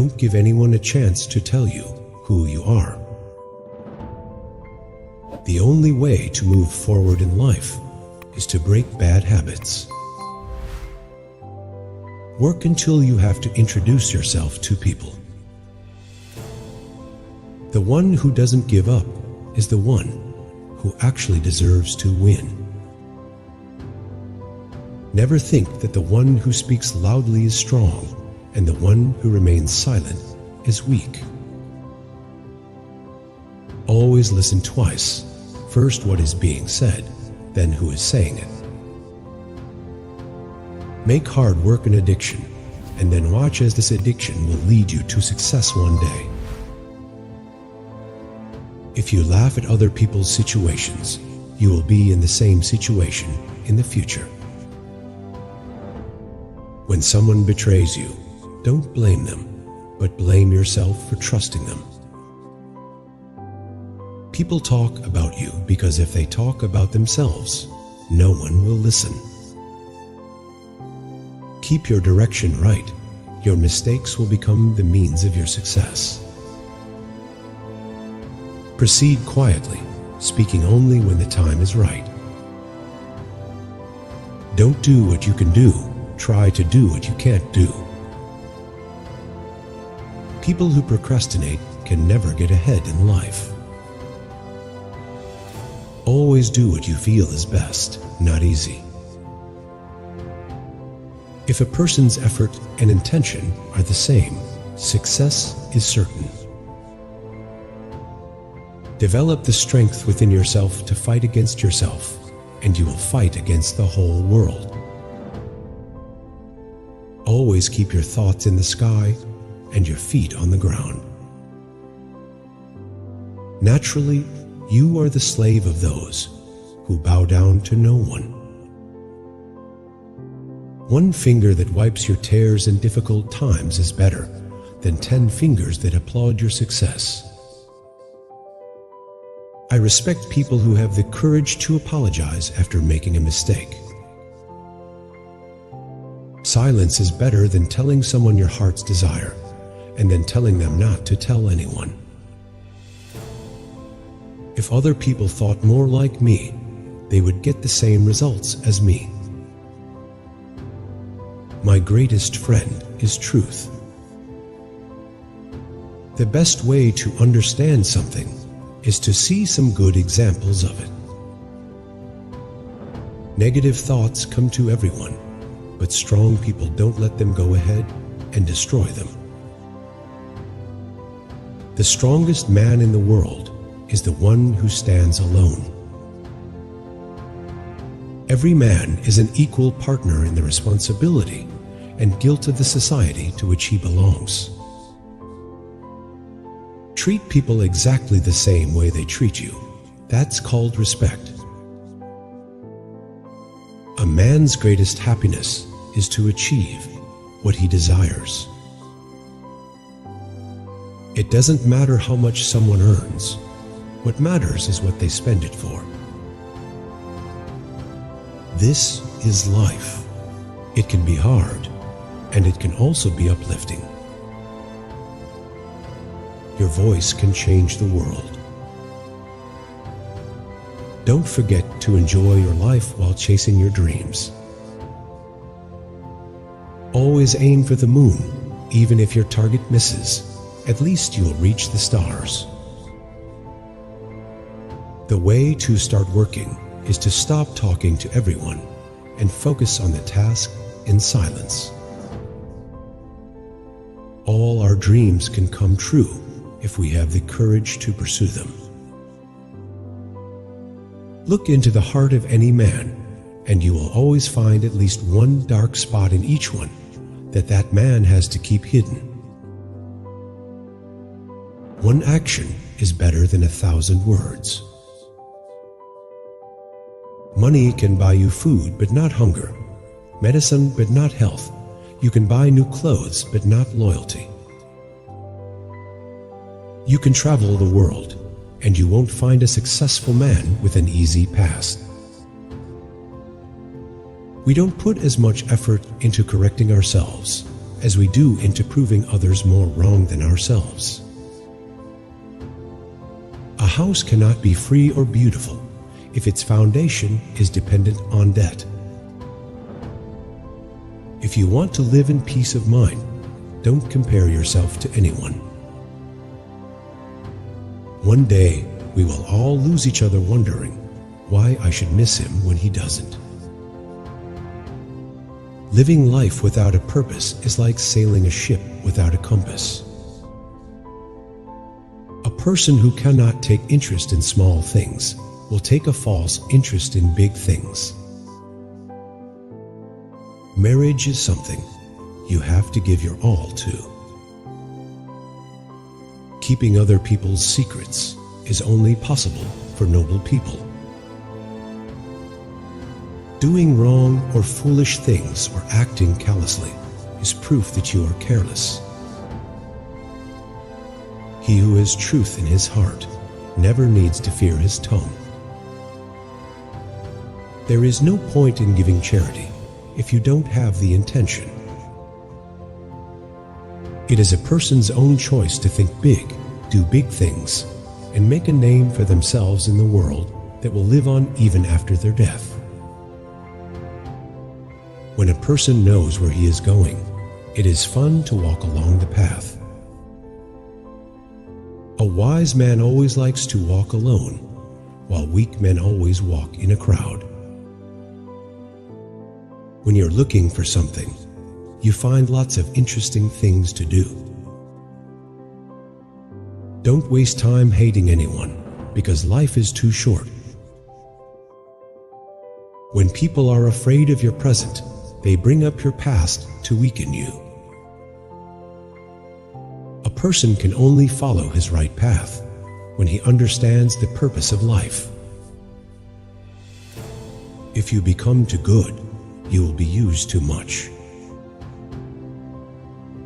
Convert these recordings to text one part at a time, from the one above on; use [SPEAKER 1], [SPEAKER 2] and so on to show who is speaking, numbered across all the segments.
[SPEAKER 1] Don't give anyone a chance to tell you who you are. The only way to move forward in life is to break bad habits. Work until you have to introduce yourself to people. The one who doesn't give up is the one who actually deserves to win. Never think that the one who speaks loudly is strong and the one who remains silent is weak. Always listen twice. First what is being said, then who is saying it. Make hard work an addiction, and then watch as this addiction will lead you to success one day. If you laugh at other people's situations, you will be in the same situation in the future. When someone betrays you, don't blame them, but blame yourself for trusting them. People talk about you because if they talk about themselves, no one will listen. Keep your direction right. Your mistakes will become the means of your success. Proceed quietly, speaking only when the time is right. Don't do what you can do. Try to do what you can't do. People who procrastinate can never get ahead in life. Always do what you feel is best, not easy. If a person's effort and intention are the same, success is certain. Develop the strength within yourself to fight against yourself, and you will fight against the whole world. Always keep your thoughts in the sky and your feet on the ground. Naturally, you are the slave of those who bow down to no one. One finger that wipes your tears in difficult times is better than 10 fingers that applaud your success. I respect people who have the courage to apologize after making a mistake. Silence is better than telling someone your heart's desire and then telling them not to tell anyone. If other people thought more like me, they would get the same results as me. My greatest friend is truth. The best way to understand something is to see some good examples of it. Negative thoughts come to everyone, but strong people don't let them go ahead and destroy them. The strongest man in the world is the one who stands alone. Every man is an equal partner in the responsibility and guilt of the society to which he belongs. Treat people exactly the same way they treat you. That's called respect. A man's greatest happiness is to achieve what he desires. It doesn't matter how much someone earns. What matters is what they spend it for. This is life. It can be hard, and it can also be uplifting. Your voice can change the world. Don't forget to enjoy your life while chasing your dreams. Always aim for the moon, even if your target misses. At least you'll reach the stars. The way to start working is to stop talking to everyone and focus on the task in silence. All our dreams can come true if we have the courage to pursue them. Look into the heart of any man, and you will always find at least one dark spot in each one that man has to keep hidden. One action is better than 1,000 words. Money can buy you food, but not hunger. Medicine, but not health. You can buy new clothes, but not loyalty. You can travel the world, and you won't find a successful man with an easy past. We don't put as much effort into correcting ourselves as we do into proving others more wrong than ourselves. A house cannot be free or beautiful if its foundation is dependent on debt. If you want to live in peace of mind, don't compare yourself to anyone. One day, we will all lose each other wondering why I should miss him when he doesn't. Living life without a purpose is like sailing a ship without a compass. A person who cannot take interest in small things will take a false interest in big things. Marriage is something you have to give your all to. Keeping other people's secrets is only possible for noble people. Doing wrong or foolish things or acting callously is proof that you are careless. He who has truth in his heart never needs to fear his tongue. There is no point in giving charity if you don't have the intention. It is a person's own choice to think big, do big things, and make a name for themselves in the world that will live on even after their death. When a person knows where he is going, it is fun to walk along the path. A wise man always likes to walk alone, while weak men always walk in a crowd. When you're looking for something, you find lots of interesting things to do. Don't waste time hating anyone, because life is too short. When people are afraid of your present, they bring up your past to weaken you. A person can only follow his right path when he understands the purpose of life. If you become too good, you will be used too much.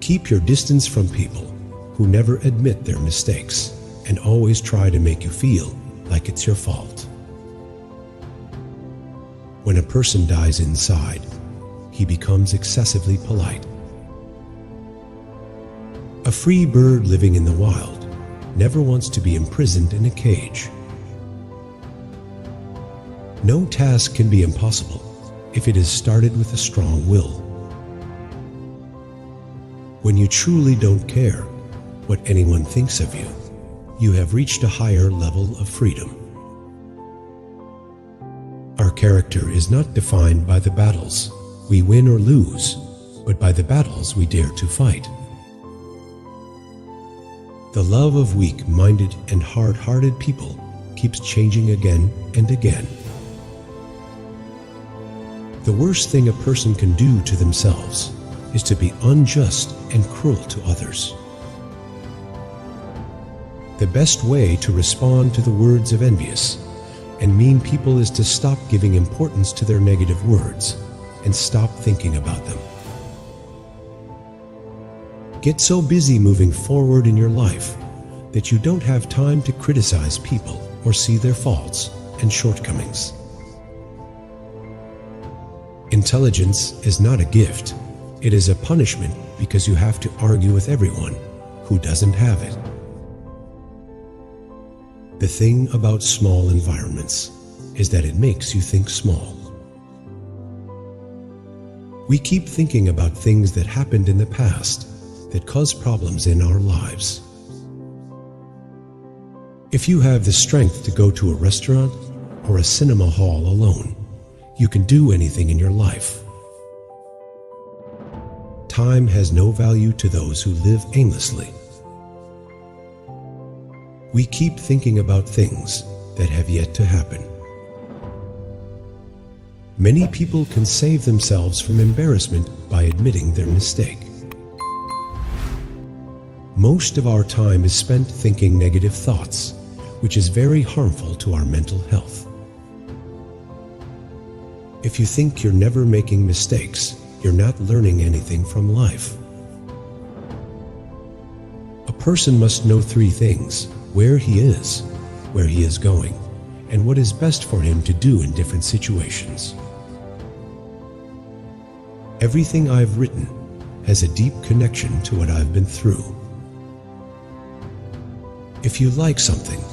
[SPEAKER 1] Keep your distance from people who never admit their mistakes and always try to make you feel like it's your fault. When a person dies inside, he becomes excessively polite. A free bird living in the wild never wants to be imprisoned in a cage. No task can be impossible if it is started with a strong will. When you truly don't care what anyone thinks of you, you have reached a higher level of freedom. Our character is not defined by the battles we win or lose, but by the battles we dare to fight. The love of weak-minded and hard-hearted people keeps changing again and again. The worst thing a person can do to themselves is to be unjust and cruel to others. The best way to respond to the words of envious and mean people is to stop giving importance to their negative words and stop thinking about them. Get so busy moving forward in your life that you don't have time to criticize people or see their faults and shortcomings. Intelligence is not a gift. It is a punishment because you have to argue with everyone who doesn't have it. The thing about small environments is that it makes you think small. We keep thinking about things that happened in the past that cause problems in our lives. If you have the strength to go to a restaurant or a cinema hall alone, you can do anything in your life. Time has no value to those who live aimlessly. We keep thinking about things that have yet to happen. Many people can save themselves from embarrassment by admitting their mistake. Most of our time is spent thinking negative thoughts, which is very harmful to our mental health. If you think you're never making mistakes, you're not learning anything from life. A person must know three things: where he is, where he is going, and what is best for him to do in different situations. Everything I've written has a deep connection to what I've been through. If you like something,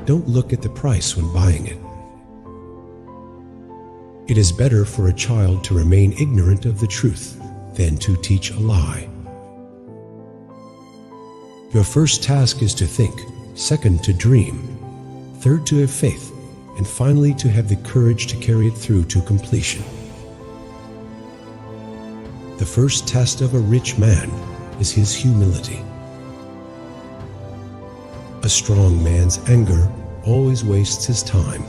[SPEAKER 1] don't look at the price when buying it. It is better for a child to remain ignorant of the truth than to teach a lie. Your first task is to think, second to dream, third to have faith, and finally to have the courage to carry it through to completion. The first test of a rich man is his humility. A strong man's anger always wastes his time.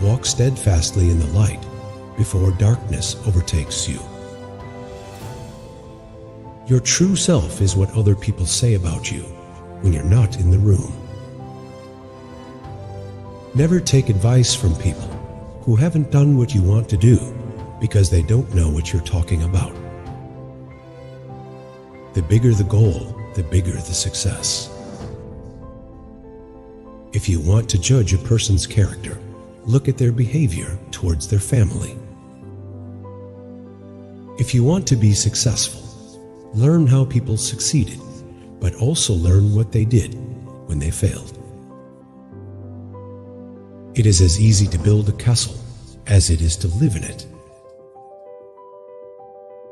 [SPEAKER 1] Walk steadfastly in the light before darkness overtakes you. Your true self is what other people say about you when you're not in the room. Never take advice from people who haven't done what you want to do because they don't know what you're talking about. The bigger the goal, the bigger the success. If you want to judge a person's character, look at their behavior towards their family. If you want to be successful, learn how people succeeded, but also learn what they did when they failed. It is as easy to build a castle as it is to live in it.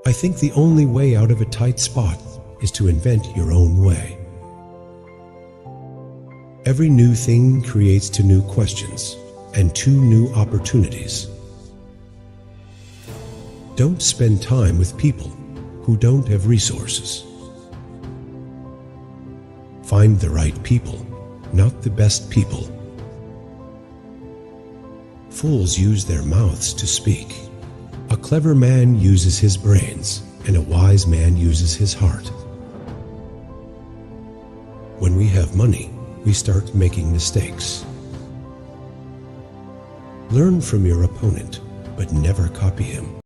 [SPEAKER 1] I think the only way out of a tight spot is to invent your own way. Every new thing creates 2 new questions and 2 new opportunities. Don't spend time with people who don't have resources. Find the right people, not the best people. Fools use their mouths to speak. A clever man uses his brains, and a wise man uses his heart. When we have money, we start making mistakes. Learn from your opponent, but never copy him.